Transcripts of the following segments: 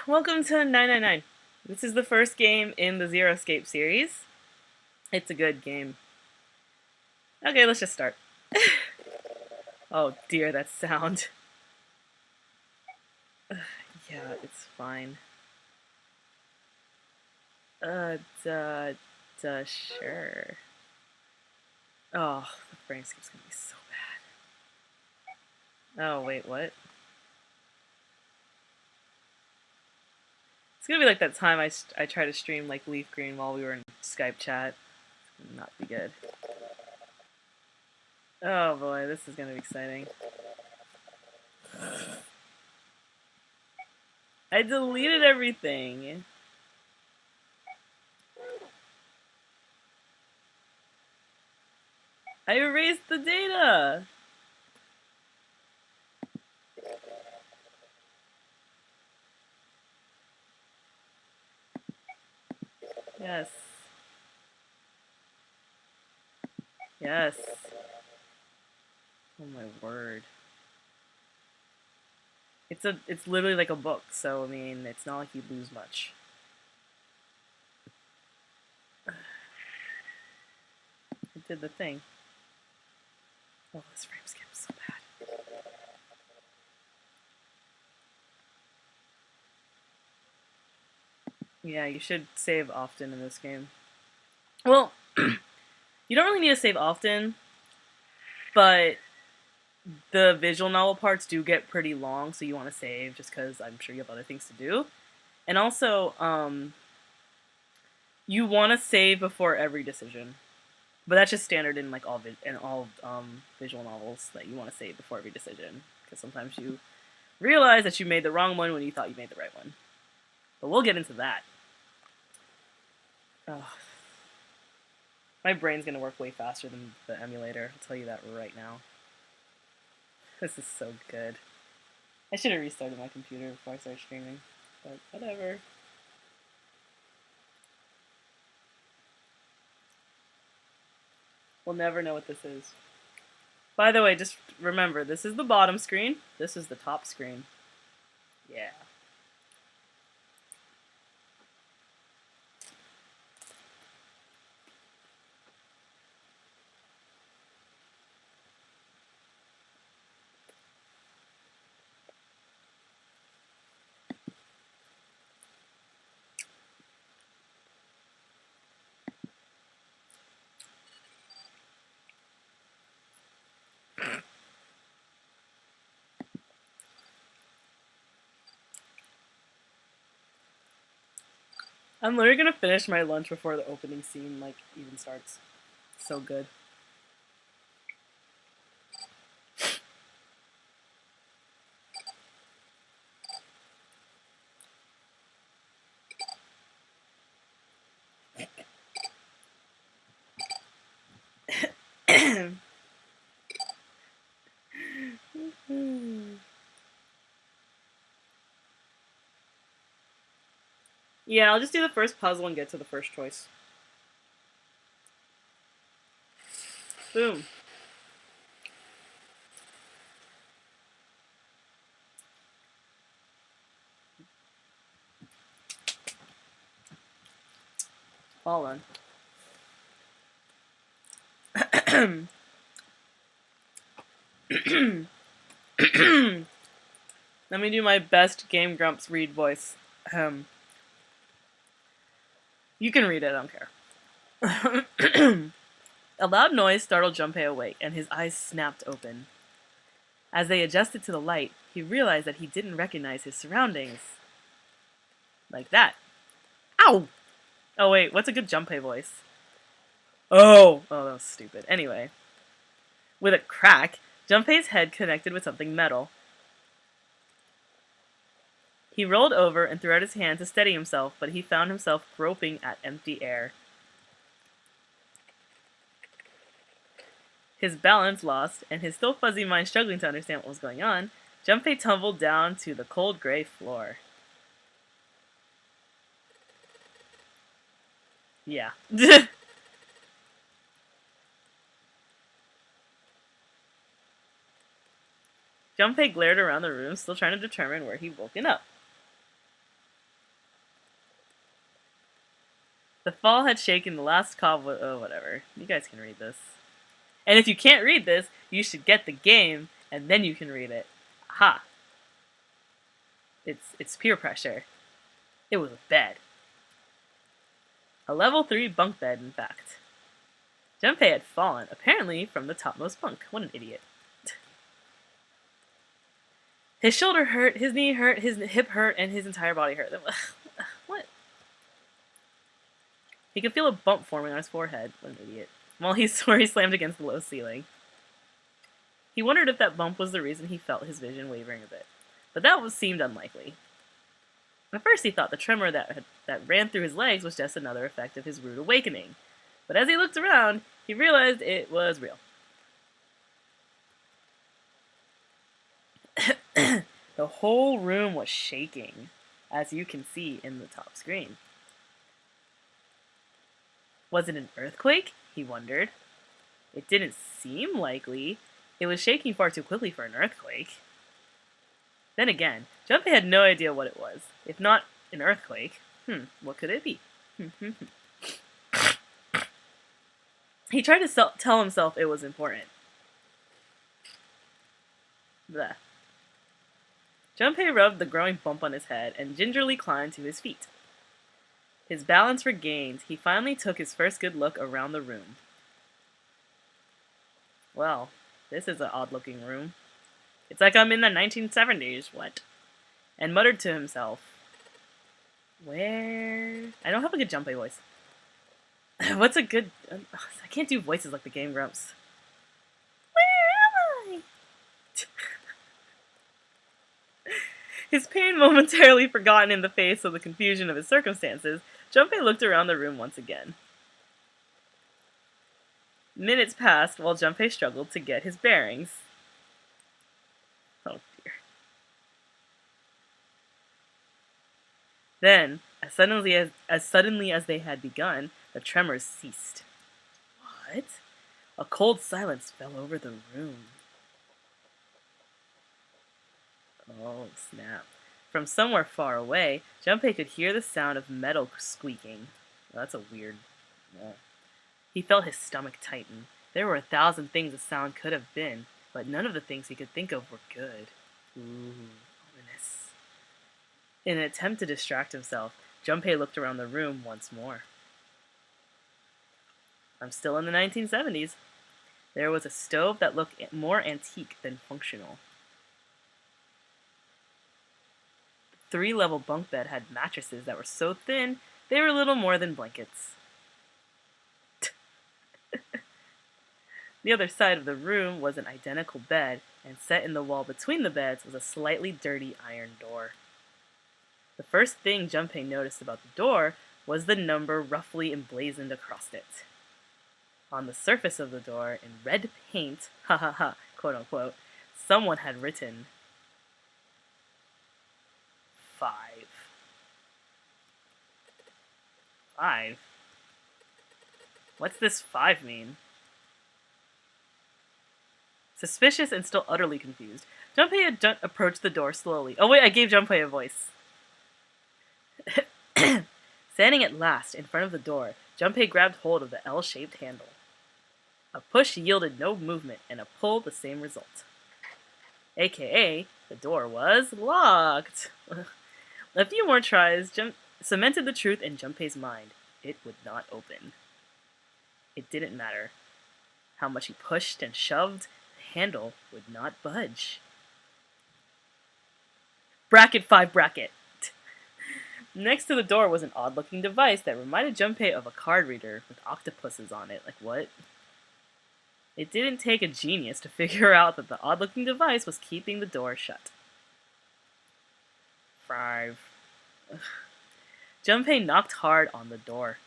Welcome to 999. This is the first game in the Zero Escape series. It's a good game. Okay, let's just start. Oh dear, that sound. Yeah, it's fine. Sure. Oh, the frame skip's gonna be so bad. Oh, wait, what? It's gonna be like that time I tried to stream like Leaf Green while we were in Skype chat. Not be good. Oh boy, this is gonna be exciting. I deleted everything. I erased the data. Yes. Yes. Oh my word. It's literally like a book, so I mean, it's not like you lose much. It did the thing. Oh, this frame skip is so bad. Yeah, you should save often in this game. Well, you don't really need to save often, but the visual novel parts do get pretty long, so you want to save just because I'm sure you have other things to do. And also, you want to save before every decision. But that's just standard in like all visual novels that you want to save before every decision, because sometimes you realize that you made the wrong one when you thought you made the right one. But we'll get into that. Ugh. My brain's gonna work way faster than the emulator. I'll tell you that right now. This is so good. I should have restarted my computer before I started streaming, but whatever. We'll never know what this is. By the way, just remember, this is the bottom screen, this is the top screen. Yeah. I'm literally gonna finish my lunch before the opening scene, like, even starts. So good. Yeah, I'll just do the first puzzle and get to the first choice. Boom. All done. Let me do my best Game Grumps read voice. You can read it, I don't care. A loud noise startled Junpei awake, and his eyes snapped open. As they adjusted to the light, he realized that he didn't recognize his surroundings. Like that. Ow! Oh wait, what's a good Junpei voice? Oh! Oh, that was stupid. Anyway. With a crack, Junpei's head connected with something metal. He rolled over and threw out his hand to steady himself, but he found himself groping at empty air. His balance lost, and his still fuzzy mind struggling to understand what was going on, Junpei tumbled down to the cold gray floor. Yeah. Junpei glared around the room, still trying to determine where he'd woken up. The fall had shaken the last cobweb. Oh, whatever. You guys can read this. And if you can't read this, you should get the game, and then you can read it. Aha. It's peer pressure. It was a bed. A level 3 bunk bed, in fact. Junpei had fallen, apparently from the topmost bunk. What an idiot. His shoulder hurt, his knee hurt, his hip hurt, and his entire body hurt. What? He could feel a bump forming on his forehead. What an idiot. While he swore he slammed against the low ceiling. He wondered if that bump was the reason he felt his vision wavering a bit. But that seemed unlikely. At first he thought the tremor that ran through his legs was just another effect of his rude awakening. But as he looked around, he realized it was real. The whole room was shaking, as you can see in the top screen. Was it an earthquake? He wondered. It didn't seem likely. It was shaking far too quickly for an earthquake. Then again, Junpei had no idea what it was. If not an earthquake, what could it be? He tried to tell himself it was important. Bleh. Junpei rubbed the growing bump on his head and gingerly climbed to his feet. His balance regained, he finally took his first good look around the room. Well, this is an odd-looking room. It's like I'm in the 1970s, what? And muttered to himself, where... I don't have a good Junpei voice. What's a good... I can't do voices like the Game Grumps. Where am I? His pain momentarily forgotten in the face of the confusion of his circumstances, Junpei looked around the room once again. Minutes passed while Junpei struggled to get his bearings. Oh dear. Then, as suddenly as they had begun, the tremors ceased. What? A cold silence fell over the room. Oh, snap. From somewhere far away, Junpei could hear the sound of metal squeaking. Well, that's a weird... Yeah. He felt his stomach tighten. There were 1,000 things a sound could have been, but none of the things he could think of were good. Ooh, ominous. In an attempt to distract himself, Junpei looked around the room once more. I'm still in the 1970s. There was a stove that looked more antique than functional. The 3-level bunk bed had mattresses that were so thin they were little more than blankets. The other side of the room was an identical bed, and set in the wall between the beds was a slightly dirty iron door. The first thing Junpei noticed about the door was the number roughly emblazoned across it. On the surface of the door, in red paint, quote unquote, someone had written 5. 5? What's this 5 mean? Suspicious and still utterly confused, Junpei had approached the door slowly. Oh wait, I gave Junpei a voice. Standing at last in front of the door, Junpei grabbed hold of the L-shaped handle. A push yielded no movement, and a pull the same result. AKA, the door was locked. A few more tries cemented the truth in Junpei's mind. It would not open. It didn't matter. How much he pushed and shoved, the handle would not budge. Bracket 5 bracket. Next to the door was an odd-looking device that reminded Junpei of a card reader with octopuses on it. Like, what? It didn't take a genius to figure out that the odd-looking device was keeping the door shut. 5. Junpei knocked hard on the door.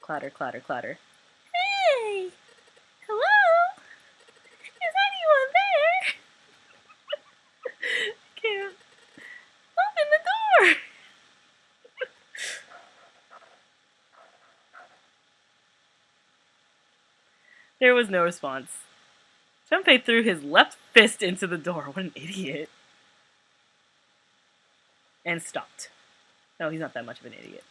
Clatter, clatter, clatter. Hey! Hello? Is anyone there? Can't. Open the door! There was no response. Junpei threw his left fist into the door. What an idiot. And stopped. No, he's not that much of an idiot.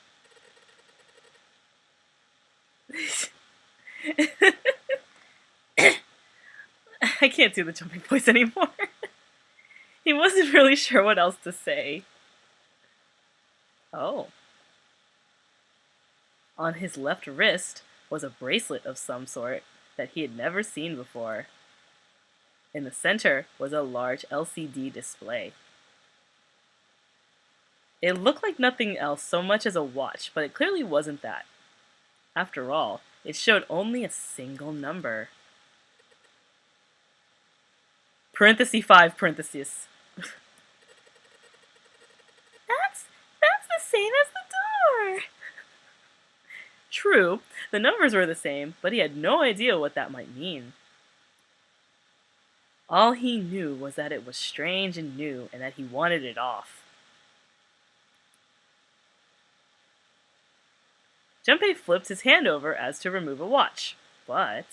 I can't do the jumping voice anymore. He wasn't really sure what else to say. Oh. On his left wrist was a bracelet of some sort that he had never seen before. In the center was a large LCD display. It looked like nothing else so much as a watch, but it clearly wasn't that. After all, it showed only a single number. Parenthesis 5 parenthesis. That's the same as the door. True, the numbers were the same, but he had no idea what that might mean. All he knew was that it was strange and new and that he wanted it off. Junpei flipped his hand over as to remove a watch, but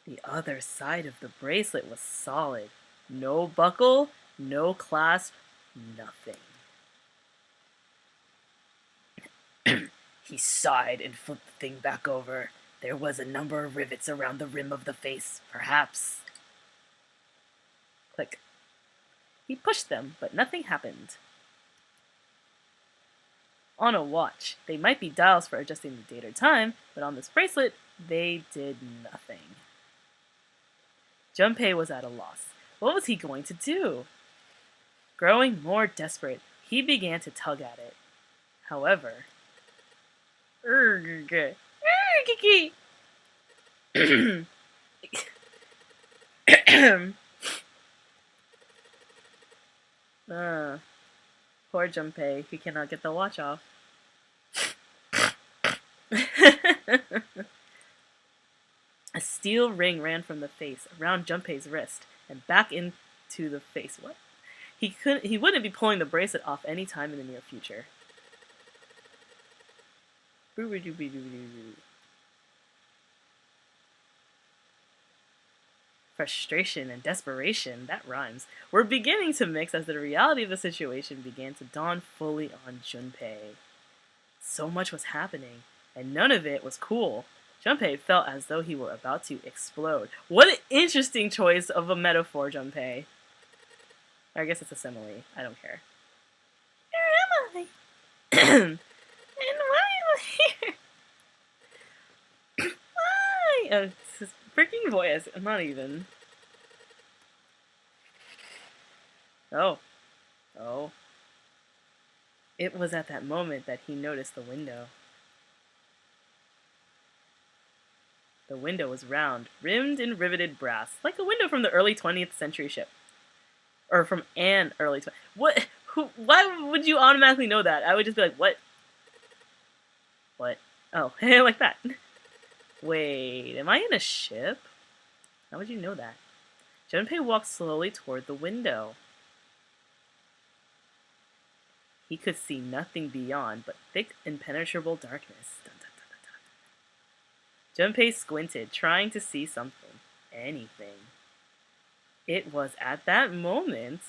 the other side of the bracelet was solid. No buckle, no clasp, nothing. He sighed and flipped the thing back over. There was a number of rivets around the rim of the face, perhaps. Click. He pushed them, but nothing happened. On a watch, they might be dials for adjusting the date or time, but on this bracelet, they did nothing. Junpei was at a loss. What was he going to do? Growing more desperate, he began to tug at it. However, poor Junpei, he cannot get the watch off. A steel ring ran from the face around Junpei's wrist and back into the face. What? He wouldn't be pulling the bracelet off any time in the near future. Frustration and desperation, that rhymes, were beginning to mix as the reality of the situation began to dawn fully on Junpei. So much was happening, and none of it was cool. Junpei felt as though he were about to explode. What an interesting choice of a metaphor, Junpei. Or I guess it's a simile. I don't care. Where am I? And why am I here? Why? Oh, it's his freaking voice. I'm not even. Oh. Oh. It was at that moment that he noticed the window. The window was round, rimmed in riveted brass, like a window from the early 20th century ship. Or from an early 20th. What? Who? Why would you automatically know that? I would just be like, what? What? Oh, like that. Wait, am I in a ship? How would you know that? Junpei walked slowly toward the window. He could see nothing beyond but thick, impenetrable darkness. Dun, dun, dun, dun, dun. Junpei squinted, trying to see something. Anything. It was at that moment,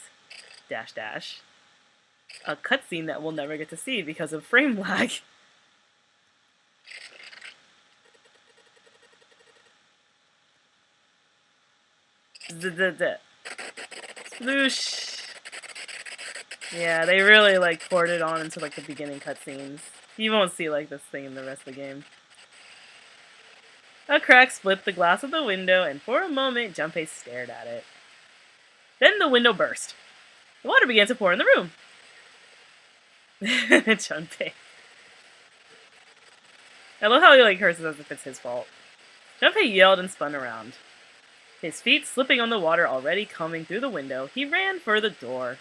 dash dash, a cutscene that we'll never get to see because of frame lag. Sploosh. Yeah, they really like poured it on into like the beginning cutscenes. You won't see like this thing in the rest of the game. A crack split the glass of the window, and for a moment, Junpei stared at it. Then the window burst. The water began to pour in the room. Junpei. I love how he like curses as if it's his fault. Junpei yelled and spun around. His feet slipping on the water already coming through the window, he ran for the door.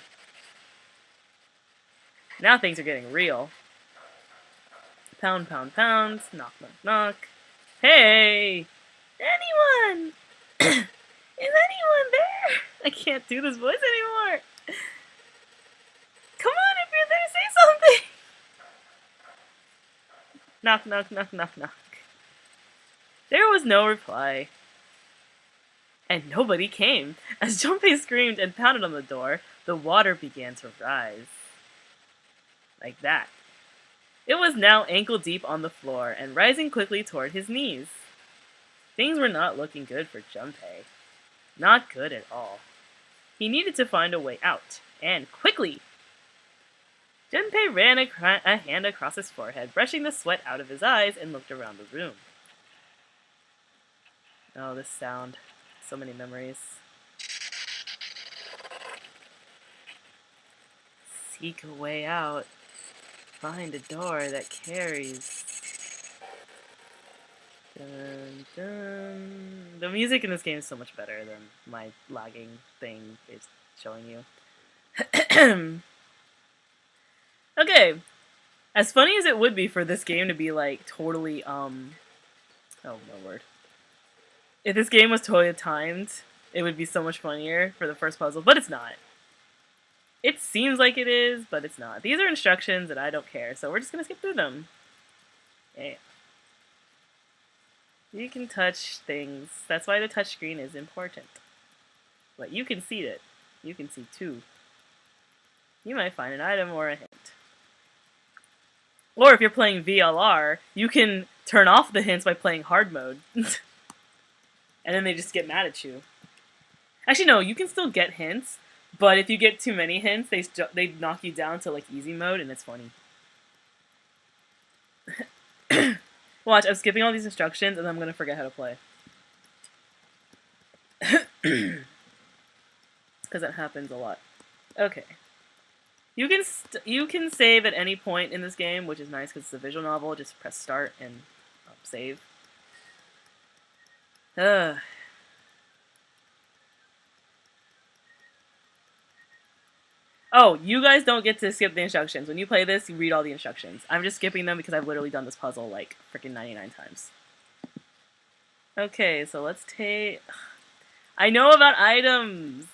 Now things are getting real. Pound, pound, pound. Knock, knock, knock. Hey! Anyone? Is anyone there? I can't do this voice anymore. Come on, if you're there, say something. Knock, knock, knock, knock, knock. There was no reply. And nobody came. As Junpei screamed and pounded on the door, the water began to rise. Like that. It was now ankle deep on the floor and rising quickly toward his knees. Things were not looking good for Junpei. Not good at all. He needed to find a way out, and quickly! Junpei ran a hand across his forehead, brushing the sweat out of his eyes, and looked around the room. Oh, this sound. So many memories. Seek a way out. Find a door that carries. Dun, dun. The music in this game is so much better than my lagging thing is showing you. Okay. As funny as it would be for this game to be like totally, oh my word. If this game was totally timed, it would be so much funnier for the first puzzle, but it's not. It seems like it is, but it's not. These are instructions and I don't care, so we're just gonna skip through them. Yeah. You can touch things. That's why the touchscreen is important. But you can see it. You can see too. You might find an item or a hint. Or if you're playing VLR, you can turn off the hints by playing hard mode. And then they just get mad at you. Actually, no, you can still get hints, but if you get too many hints, they knock you down to like easy mode, and it's funny. Watch, I'm skipping all these instructions, and I'm gonna forget how to play. Because that happens a lot. Okay. You can save at any point in this game, which is nice because it's a visual novel. Just press start and save. Oh, you guys don't get to skip the instructions. When you play this, you read all the instructions. I'm just skipping them because I've literally done this puzzle like freaking 99 times. Okay, so let's take... I know about items!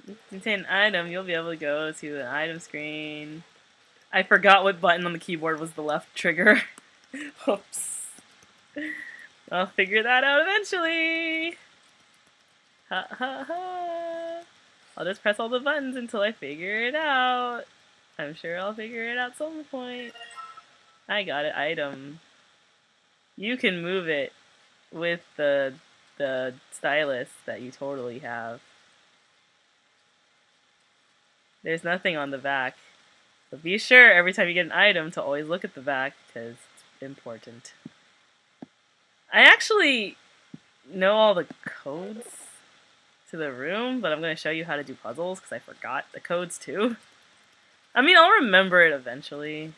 You contain an item, you'll be able to go to an item screen. I forgot what button on the keyboard was the left trigger. Oops. I'll figure that out eventually! Ha ha ha! I'll just press all the buttons until I figure it out. I'm sure I'll figure it out some point. I got it. Item. You can move it with the stylus that you totally have. There's nothing on the back. But be sure every time you get an item to always look at the back because it's important. I actually know all the codes to the room, but I'm going to show you how to do puzzles because I forgot the codes too. I mean, I'll remember it eventually.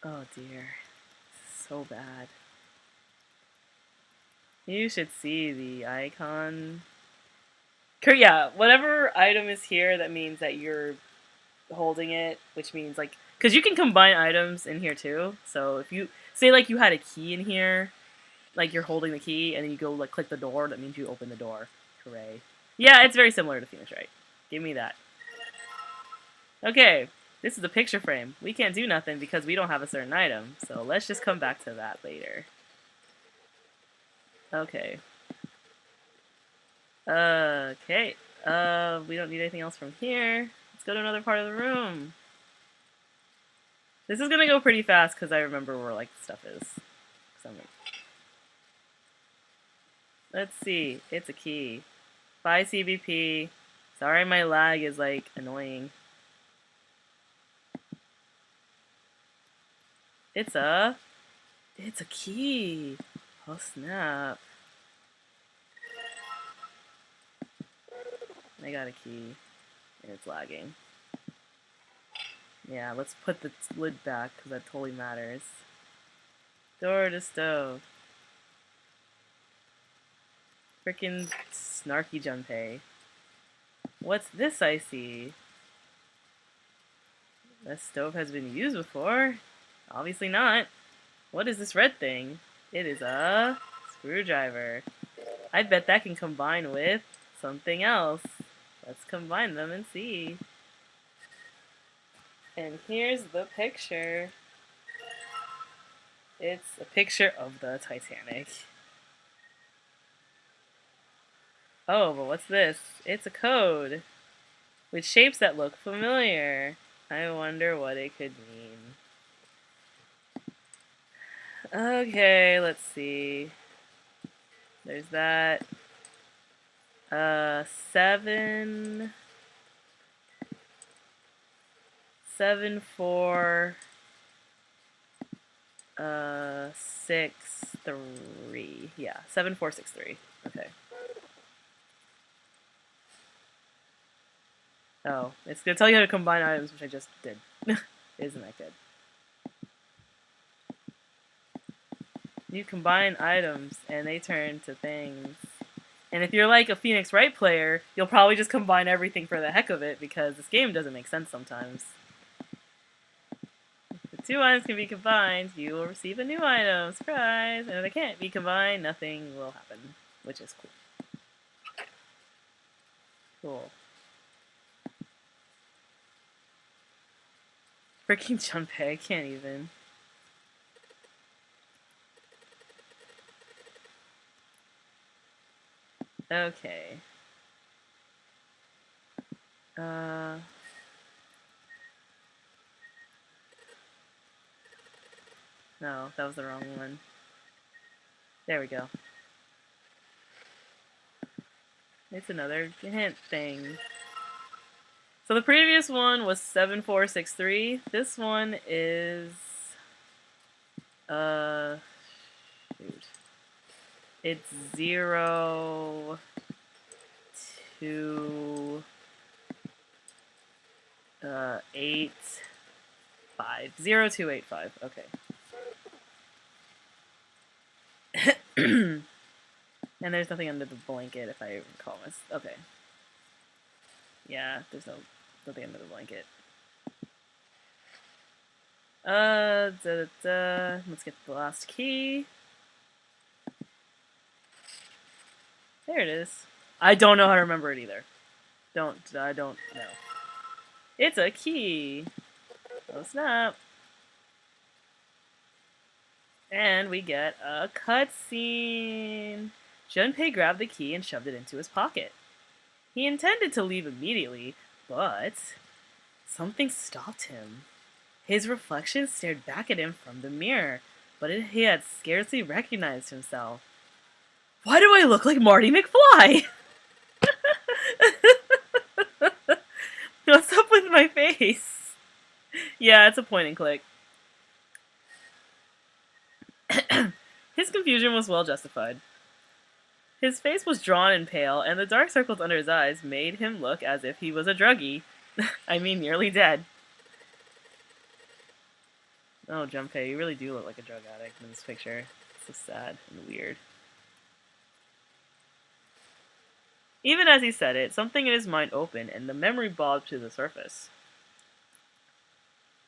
Oh dear. This is so bad. You should see the icon. Yeah, whatever item is here, that means that you're holding it, which means like, because you can combine items in here too. So if you, say like you had a key in here, like you're holding the key, and then you go like click the door, that means you open the door. Hooray. Yeah, it's very similar to Phoenix Wright. Give me that. Okay, this is a picture frame. We can't do nothing because we don't have a certain item, so let's just come back to that later. Okay. Okay. We don't need anything else from here. Let's go to another part of the room. This is gonna go pretty fast because I remember where like stuff is. Let's see. It's a key. 5 CBP. Sorry my lag is like annoying. It's a key. Oh snap. I got a key. And it's lagging. Yeah, let's put the lid back because that totally matters. Door to stove. Frickin' snarky Junpei. What's this I see? This stove has been used before. Obviously not. What is this red thing? It is a screwdriver. I bet that can combine with something else. Let's combine them and see. And here's the picture. It's a picture of the Titanic. Oh, but what's this? It's a code with shapes that look familiar. I wonder what it could mean. Okay, let's see. There's that. 7, 7, 4, 6, 3. Yeah, 7, 4, 6, 3. Okay. Oh, it's gonna tell you how to combine items, which I just did. Isn't that good? You combine items, and they turn to things. And if you're like a Phoenix Wright player, you'll probably just combine everything for the heck of it, because this game doesn't make sense sometimes. If the two items can be combined, you will receive a new item. Surprise! And if they can't be combined, nothing will happen, which is cool. Cool. Freaking Junpei, I can't even. Okay. No, that was the wrong one. There we go. It's another hint thing. So the previous one was 7463. This one is shoot. It's 0, 2, 8, 5. 0, 2, 8, 5. Okay. And there's nothing under the blanket, if I recall this. Okay. Yeah, there's nothing under the blanket. Let's get the last key. There it is. I don't know how to remember it either. I don't know. It's a key. Oh snap. And we get a cutscene. Junpei grabbed the key and shoved it into his pocket. He intended to leave immediately, but something stopped him. His reflection stared back at him from the mirror, but he had scarcely recognized himself. Why do I look like Marty McFly? What's up with my face? Yeah, it's a point and click. His confusion was well justified. His face was drawn and pale, and the dark circles under his eyes made him look as if he was a druggie. I mean, nearly dead. Oh, Junpei, you really do look like a drug addict in this picture. It's so sad and weird. Even as he said it, something in his mind opened, and the memory bobbed to the surface.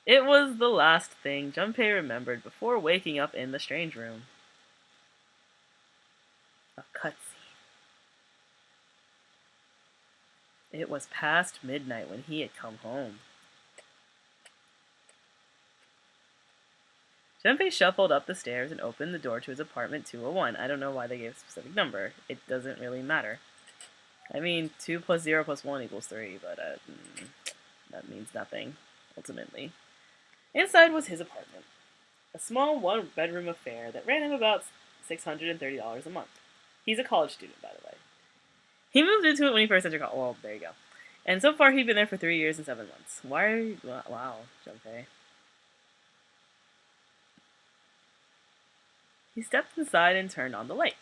It was the last thing Junpei remembered before waking up in the strange room. A cutscene. It was past midnight when he had come home. Junpei shuffled up the stairs and opened the door to his apartment 201. I don't know why they gave a specific number. It doesn't really matter. I mean, 2 plus 0 plus 1 equals 3, but that means nothing, ultimately. Inside was his apartment. A small one-bedroom affair that ran him about $630 a month. He's a college student, by the way. He moved into it when he first entered college. Well, there you go. And so far, he'd been there for 3 years and 7 months. Why are you... Wow, Junpei. He stepped inside and turned on the lights.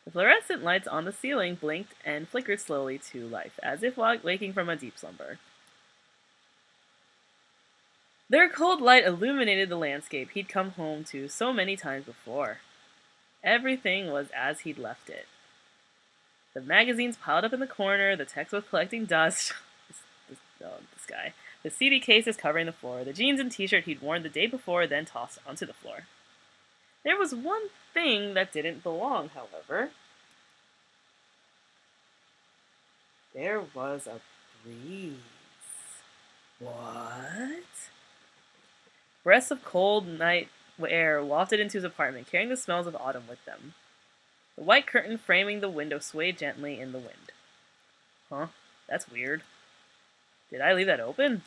The fluorescent lights on the ceiling blinked and flickered slowly to life, as if waking from a deep slumber. Their cold light illuminated the landscape he'd come home to so many times before. Everything was as he'd left it. The magazines piled up in the corner, the textbook collecting dust. This guy. The CD cases covering the floor, the jeans and t-shirt he'd worn the day before, then tossed onto the floor. There was one thing that didn't belong, however. There was a breeze. What? Breaths of cold night air wafted into his apartment, carrying the smells of autumn with them. The white curtain framing the window swayed gently in the wind. Huh? That's weird. Did I leave that open?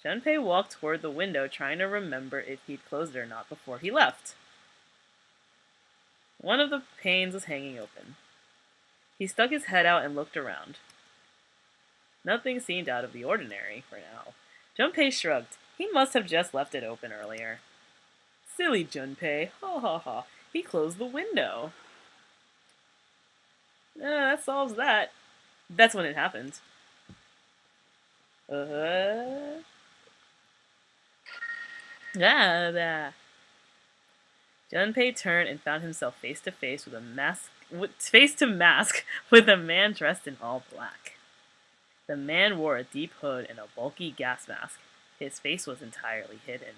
Junpei walked toward the window, trying to remember if he'd closed it or not before he left. One of the panes was hanging open. He stuck his head out and looked around. Nothing seemed out of the ordinary for now. Junpei shrugged. He must have just left it open earlier. Silly Junpei. Ha ha ha. He closed the window. That solves that. That's when it happened. Junpei turned and found himself face to mask with a man dressed in all black. The man wore a deep hood and a bulky gas mask. His face was entirely hidden.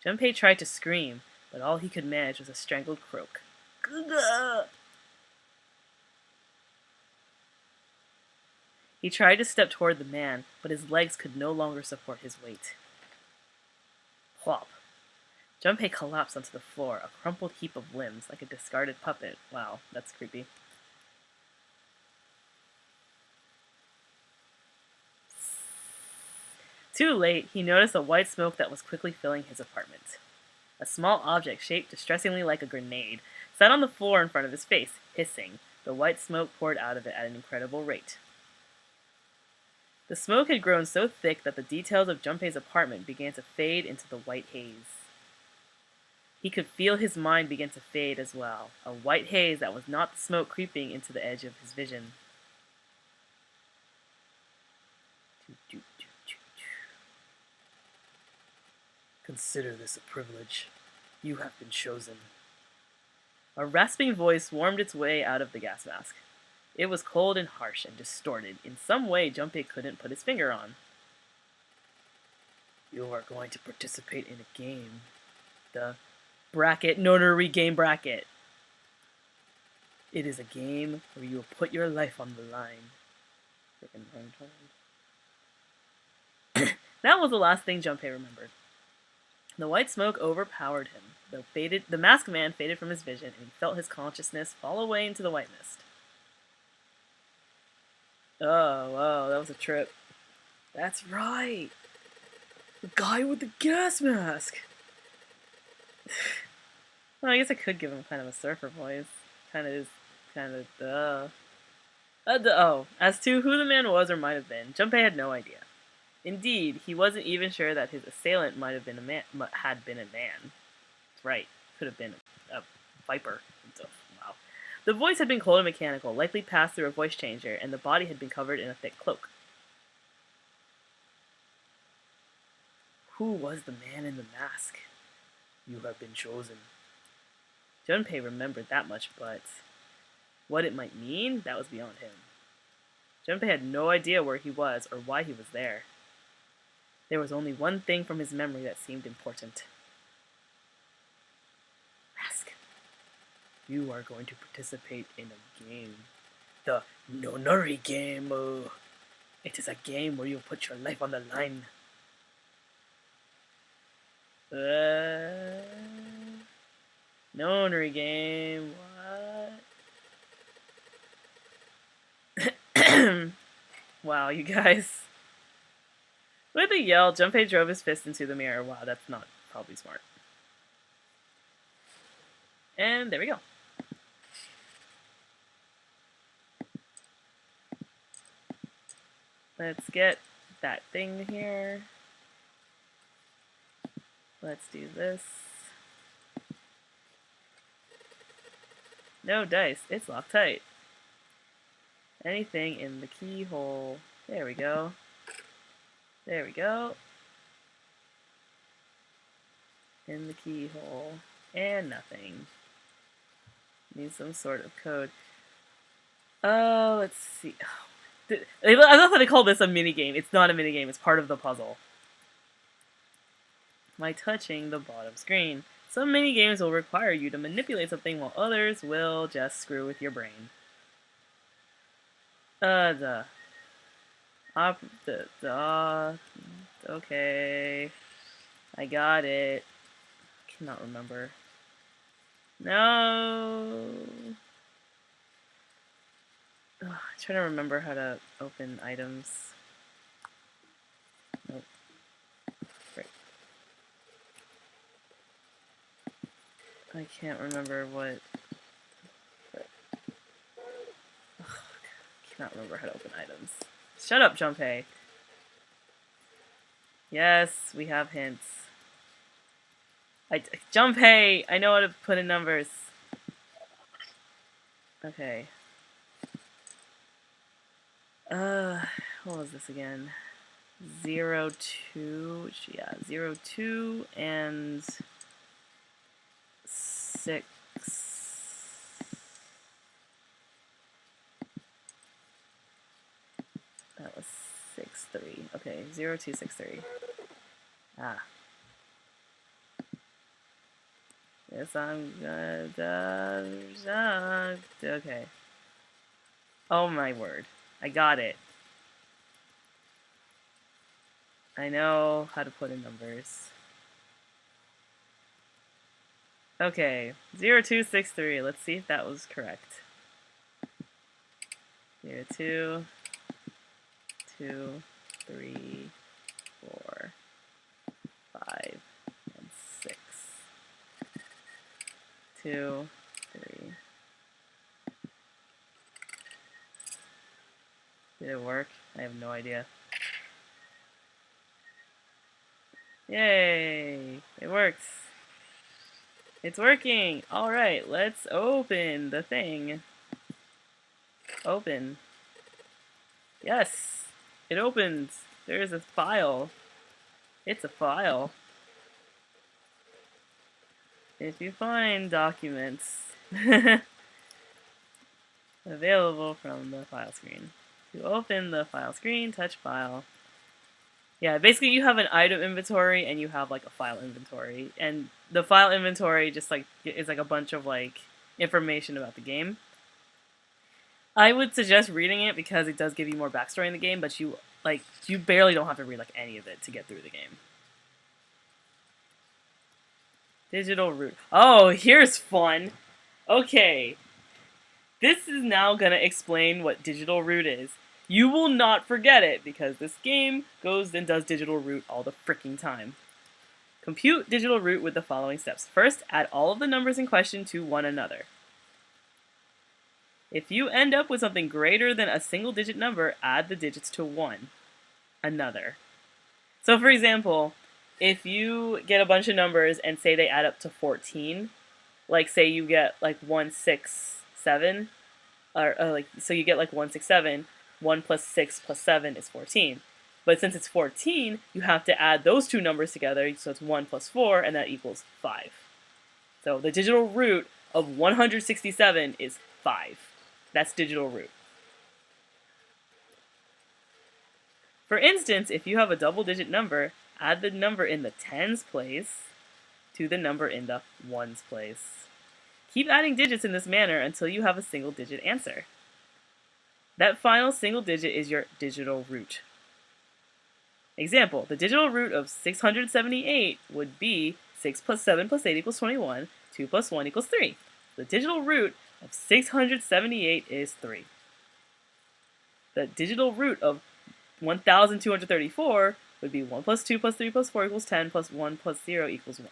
Junpei tried to scream, but all he could manage was a strangled croak. Gah! He tried to step toward the man, but his legs could no longer support his weight. Plop. Junpei collapsed onto the floor, a crumpled heap of limbs, like a discarded puppet. Wow, that's creepy. Too late, he noticed a white smoke that was quickly filling his apartment. A small object shaped distressingly like a grenade sat on the floor in front of his face, hissing. The white smoke poured out of it at an incredible rate. The smoke had grown so thick that the details of Junpei's apartment began to fade into the white haze. He could feel his mind begin to fade as well, a white haze that was not the smoke creeping into the edge of his vision. Consider this a privilege. You have been chosen. A rasping voice warmed its way out of the gas mask. It was cold and harsh and distorted, in some way Junpei couldn't put his finger on. You are going to participate in a game. The bracket notary game bracket. It is a game where you will put your life on the line. That was the last thing Junpei remembered. The white smoke overpowered him. The masked man faded from his vision, and he felt his consciousness fall away into the white mist. Oh, wow, that was a trip. That's right! The guy with the gas mask! Well, I guess I could give him kind of a surfer voice. As to who the man was or might have been, Junpei had no idea. Indeed, he wasn't even sure that his assailant might have been a man. Had been a man. That's right, could have been a viper. Wow. The voice had been cold and mechanical, likely passed through a voice changer, and the body had been covered in a thick cloak. Who was the man in the mask? You have been chosen. Junpei remembered that much, but what it might mean, that was beyond him. Junpei had no idea where he was or why he was there. There was only one thing from his memory that seemed important. Mask. You are going to participate in a game. The Nonori game. It is a game where you put your life on the line. Nonori game. What? Wow, you guys. With a yell, Junpei drove his fist into the mirror. Wow, that's not probably smart. And there we go. Let's get that thing here. Let's do this. No dice. It's locked tight. Anything in the keyhole. There we go. There we go. In the keyhole. And nothing. Need some sort of code. Let's see. I love how they call this a minigame. It's not a minigame, it's part of the puzzle. By touching the bottom screen. Some minigames will require you to manipulate something while others will just screw with your brain. Okay. I got it. Cannot remember. No. Ugh, I'm trying to remember how to open items. Nope. Right. I can't remember what. But, ugh, cannot remember how to open items. Shut up, Junpei. Yes, we have hints. Junpei, I know how to put in numbers. Okay. What was this again? 0, 2, yeah, 0, 2, and 6. That was 6, 3. Okay, 0, 2, 6, 3. Ah. Yes, I'm gonna... Okay. Oh my word. I got it. I know how to put in numbers. Okay, 0, 2, 6, 3. Let's see if that was correct. 0, 2, 2, 3, 4, 5, and 6. 2, 3. Did it work? I have no idea. Yay! It works. It's working! Alright, let's open the thing. Open. Yes! It opens! There's a file. It's a file. If you find documents available from the file screen. To open the file screen, touch file. Yeah, basically you have an item inventory and you have like a file inventory. And the file inventory just like is like a bunch of like information about the game. I would suggest reading it because it does give you more backstory in the game, but you barely don't have to read like any of it to get through the game. Digital root. Oh, here's fun. Okay. This is now gonna explain what digital root is. You will not forget it because this game goes and does digital root all the freaking time. Compute digital root with the following steps. First, add all of the numbers in question to one another. If you end up with something greater than a single digit number, add the digits to 1. Another. So for example, if you get a bunch of numbers and say they add up to 14, like say you get like 167, so you get like 167, 1 plus 6 plus 7 is 14. But since it's 14, you have to add those two numbers together, so it's 1 plus 4, and that equals 5. So the digital root of 167 is 5. That's digital root. For instance, if you have a double-digit number, add the number in the tens place to the number in the ones place. Keep adding digits in this manner until you have a single-digit answer. That final single digit is your digital root. Example, the digital root of 678 would be 6 plus 7 plus 8 equals 21, 2 plus 1 equals 3. The digital root of 678 is 3. The digital root of 1234 would be 1 plus 2 plus 3 plus 4 equals 10 plus 1 plus 0 equals 1.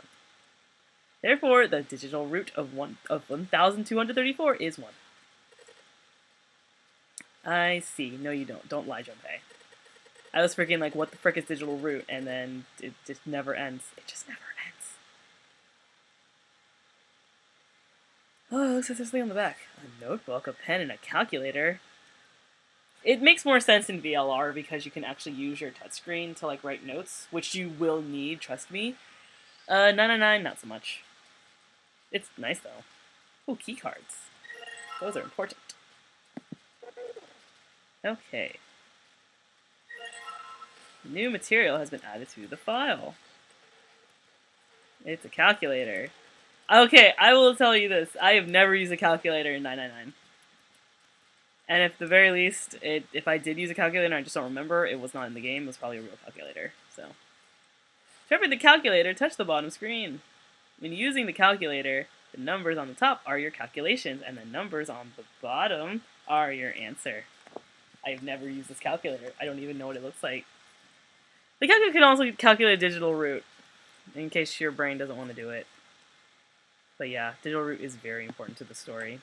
Therefore, the digital root of 1234 is 1. I see. No, you don't. Don't lie, Junpei. I was freaking like, what the frick is digital root? And then it just never ends. It just never ends. Oh, it looks like there's something on the back. A notebook, a pen, and a calculator. It makes more sense in VLR because you can actually use your touchscreen to like write notes, which you will need, trust me. 999, not so much. It's nice though. Oh, key cards. Those are important. Okay. New material has been added to the file. It's a calculator. Okay, I will tell you this. I have never used a calculator in 999. And at the very least, if I did use a calculator and I just don't remember, it was not in the game. It was probably a real calculator. So, Sharpen the calculator, touch the bottom screen. When using the calculator, the numbers on the top are your calculations, and the numbers on the bottom are your answer. I've never used this calculator. I don't even know what it looks like. The calculator can also calculate a digital root, in case your brain doesn't want to do it. But yeah, digital root is very important to the story.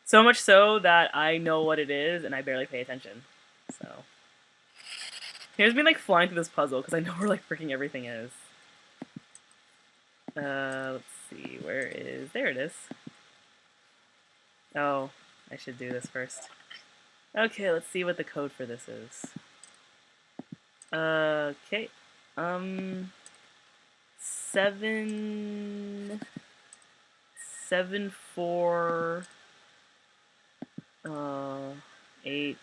So much so that I know what it is, and I barely pay attention. So here's me like flying through this puzzle, because I know where like freaking everything is. Let's see, where is... There it is. Oh, I should do this first. Okay, let's see what the code for this is. Okay. 7 4 8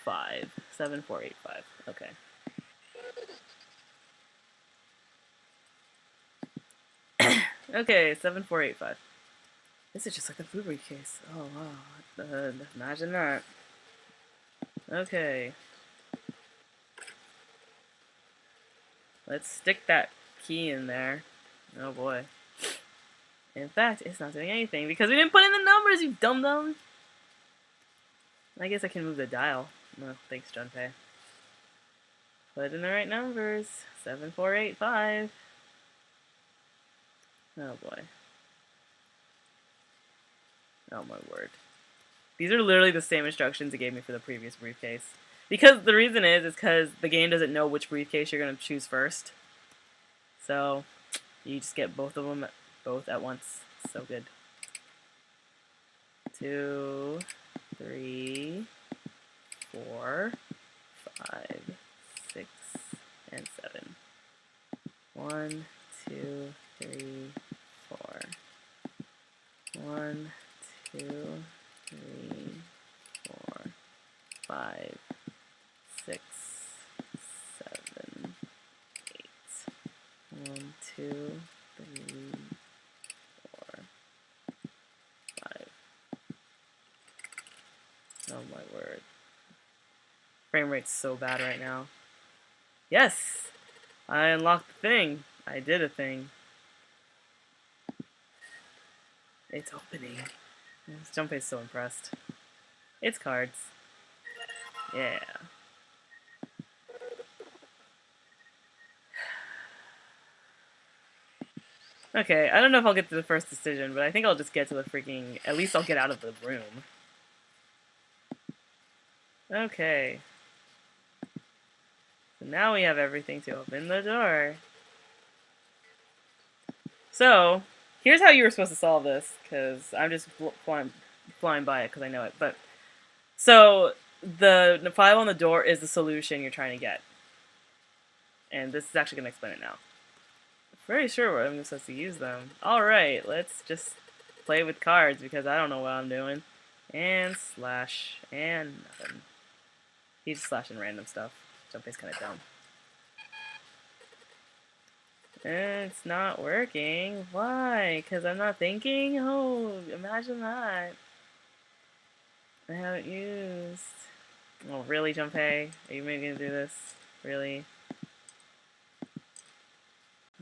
5. 7 4 8 5. Okay. Okay, 7 4 8 5. This is just like the food briefcase. Oh wow. Imagine that. Okay. Let's stick that key in there. Oh boy. In fact, it's not doing anything because we didn't put in the numbers, you dum-dum! I guess I can move the dial. Oh, thanks, Junpei. Put in the right numbers. 7 4 8 5. Oh boy. Oh my word. These are literally the same instructions it gave me for the previous briefcase. Because the reason is because the game doesn't know which briefcase you're going to choose first. So, you just get both of them both at once. So good. 2, 3, 4, 5, 6, and 7. 1, 2, 3, 4. 1, 2, 3, 4, 5, 6, 7, 8. 1, 2, 3, 4, 5. Oh my word. Frame rate's so bad right now. Yes! I unlocked the thing. I did a thing. It's opening. Junpei's so impressed. It's cards. Yeah. Okay, I don't know if I'll get to the first decision, but I think I'll just get to the freaking... At least I'll get out of the room. Okay. So now we have everything to open the door. So, here's how you were supposed to solve this, because I'm just flying by it because I know it. But so, the file on the door is the solution you're trying to get. And this is actually going to explain it now. Pretty sure where I'm supposed to use them. Alright, let's just play with cards because I don't know what I'm doing. And slash, and nothing. He's just slashing random stuff. Junpei's kind of dumb. It's not working. Why? Because I'm not thinking? Oh, imagine that. I haven't used... Oh, really, Junpei? Are you maybe going to do this? Really?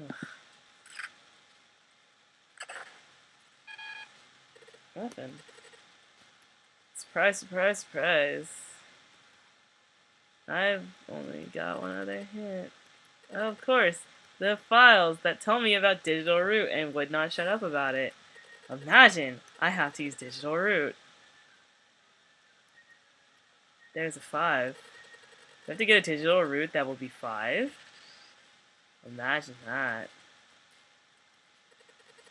Ugh. Nothing. Surprise, surprise, surprise. I've only got one other hint. Of course, the files that tell me about digital root and would not shut up about it. Imagine I have to use digital root. There's a 5. Do I have to get a digital root that will be 5? Imagine that.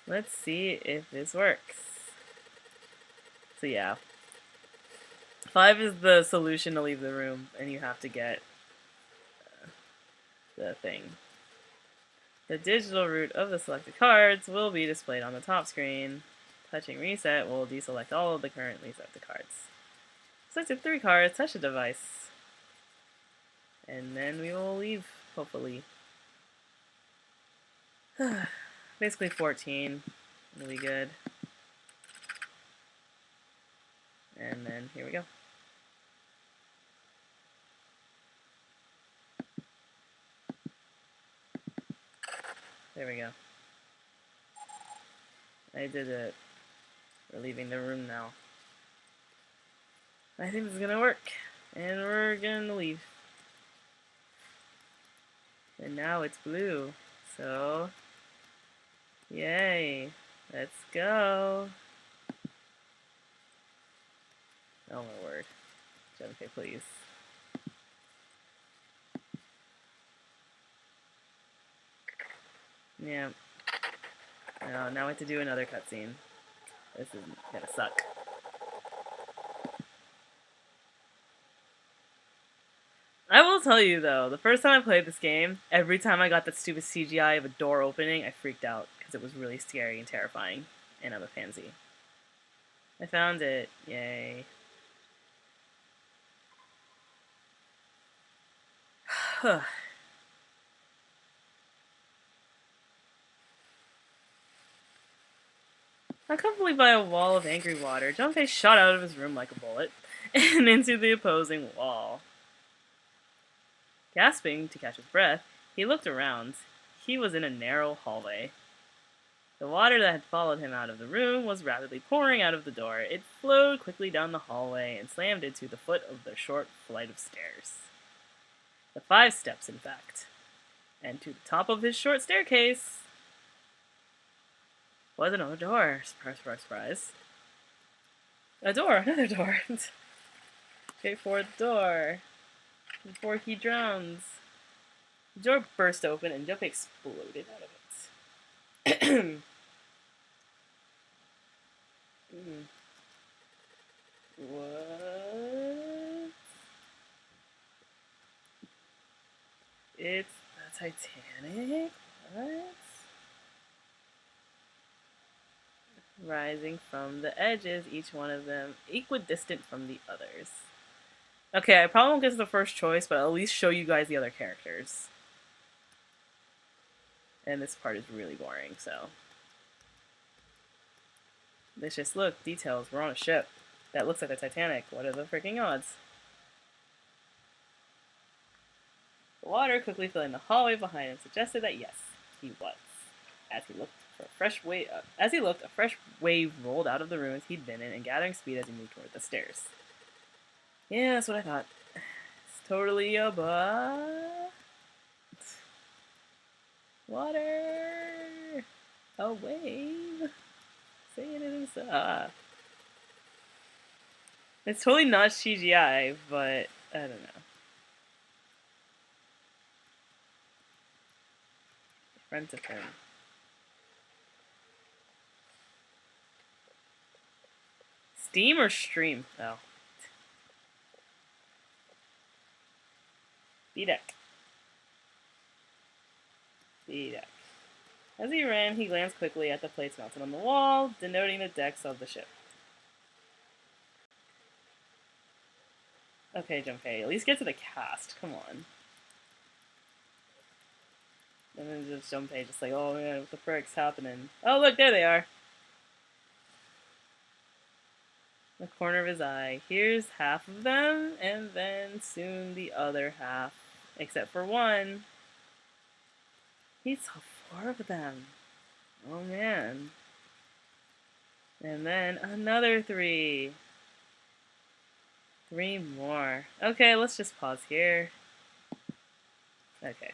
Let's see if this works. So yeah. 5 is the solution to leave the room, and you have to get the thing. The digital root of the selected cards will be displayed on the top screen. Touching reset will deselect all of the currently selected cards. Selected 3 cards, touch the device. And then we will leave, hopefully. Basically 14. It'll be good. And then here we go. There we go. I did it. We're leaving the room now. I think this is gonna work. And we're gonna leave. And now it's blue. So, yay. Let's go. Oh my word. Junpei, please. Yeah. No, now I have to do another cutscene. This is gonna suck. I will tell you though, the first time I played this game, every time I got that stupid CGI of a door opening, I freaked out because it was really scary and terrifying, and I'm a pansy. I found it. Yay. Accompanied by a wall of angry water, Junpei shot out of his room like a bullet and into the opposing wall. Gasping to catch his breath, he looked around. He was in a narrow hallway. The water that had followed him out of the room was rapidly pouring out of the door. It flowed quickly down the hallway and slammed into the foot of the short flight of stairs. The 5 steps, in fact. And to the top of his short staircase was another door. Surprise, surprise, surprise. A door, another door. Straight for the door. Before he drowns. The door burst open and Junpei exploded out of it. What? It's the Titanic? What? Rising from the edges, each one of them equidistant from the others. Okay, I probably won't get to the first choice, but I'll at least show you guys the other characters. And this part is really boring, so. Let's just look. Details. We're on a ship. That looks like the Titanic. What are the freaking odds? The water quickly filling the hallway behind him suggested that yes, he was. As he looked, a fresh wave rolled out of the ruins he'd been in and gathering speed as he moved toward the stairs. Yeah, that's what I thought. It's totally a butt. Water! A wave! Saying it himself. It's totally not CGI, but I don't know. Front of him. Steam or stream? Oh. B-deck. B-deck. As he ran, he glanced quickly at the plates mounted on the wall, denoting the decks of the ship. Okay, Junpei, at least get to the cast. Come on. And then just Junpei just like, oh man, what the frick's happening? Oh look, there they are! The corner of his eye. Here's half of them, and then soon the other half. Except for one. He saw 4 of them. Oh man. And then another 3. 3 more. Okay, let's just pause here. Okay.